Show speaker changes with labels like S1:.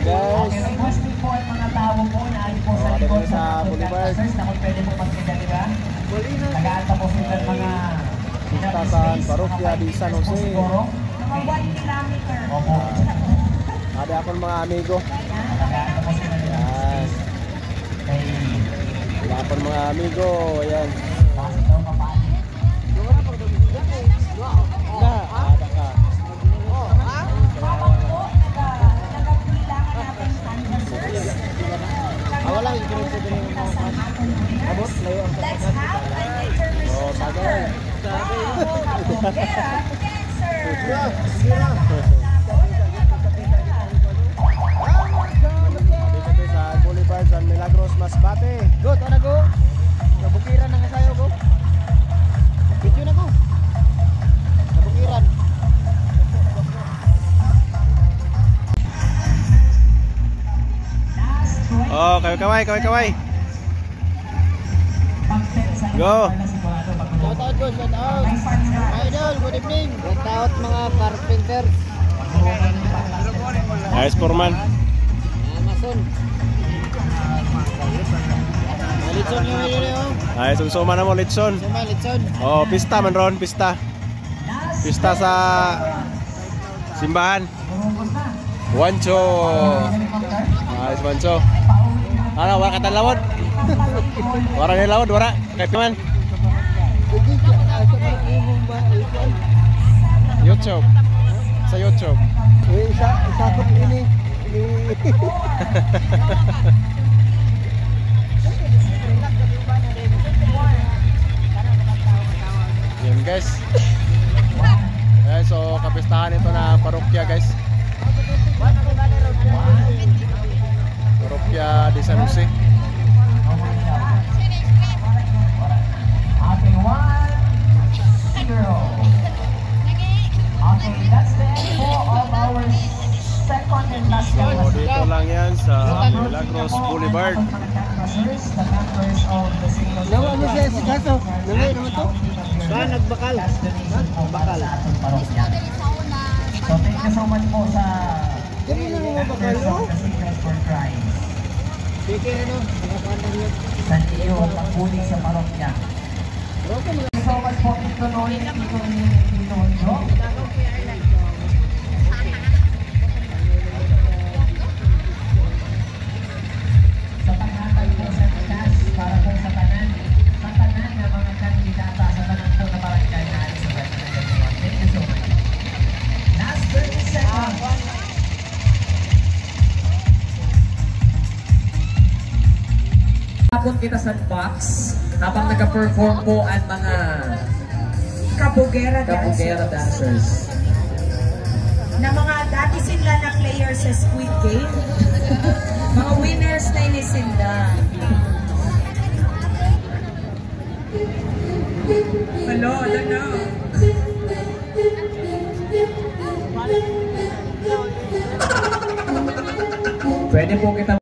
S1: guys.
S2: Requesting po ang mga tao po na ay po sa likod sa Boulevard na kung pwede po magkita, di ba? Nag-aalta po sila mga
S1: Tasan Parokya di San Jose.
S2: Mga 1 kilometer. Opo.
S1: Ada akong mga amigo.
S2: Nag-aalta po sila nila.
S1: Yan. Wala akong mga amigo. Ayan.
S2: Bakit daw mapali?
S1: Na, ada ka.
S2: Habang po, nagkailangan natin canvassers.
S1: Wala yung pinito din yung mga abot. Layo ang
S2: Let's have an intermission number. Kabugera Dancer.
S1: Dito sa Boulevard San Milagros, Masbate. Good, ano go? Kabukiran na kasayo go. Video na go. Kabukiran. Oh, kaway. Go.
S3: Shout out go, shout out. Idol, good evening. Shout out mga carpenters.
S1: Ayos Foreman.
S3: Amazon. Litson yung video.
S1: Ayos sumsuma na mo Litson.
S3: Suma, Litson.
S1: Oh, pista man ron, pista. Pista sa simbahan. Wancho. Ayos Wancho. Ano, wala katalawad? Wala nilawad, wala. Kay Piman. YouTube. Sa YouTube.
S3: Isakot ini.
S1: Yan guys. Okay, so kapistahan ito na parokya guys. Parokya di San Jose.
S2: Okay, 1-0. Okay, that's the end for all our second and last
S1: So
S2: game.
S1: dito lang yan sa Milagros Boulevard.
S3: Nawa mo siya si Kaso. Nangay naman to. Saan nagbakal? Bakal.
S2: So thank you so much po sa
S3: Dili na mga bakal.
S2: for Christ.
S3: Sige ano, mga pandang yun.
S2: Sa iyo, pagkuling sa parokya. Thank you so much po, Tito Noy, Tito Ondo. Sa paghatag po sa tikas para po sa tanan na mga kandidata sa tanan po na barangay na alis sa West Nagawa. Thank you so much. Last 30 seconds. Hapon kita sa box habang nag-perform po ang mga
S4: Kabugera
S2: dancers.
S4: na mga dati sila na players sa Squid Game. Mga winners na ini sila. Hello, no.
S2: Pwede po kita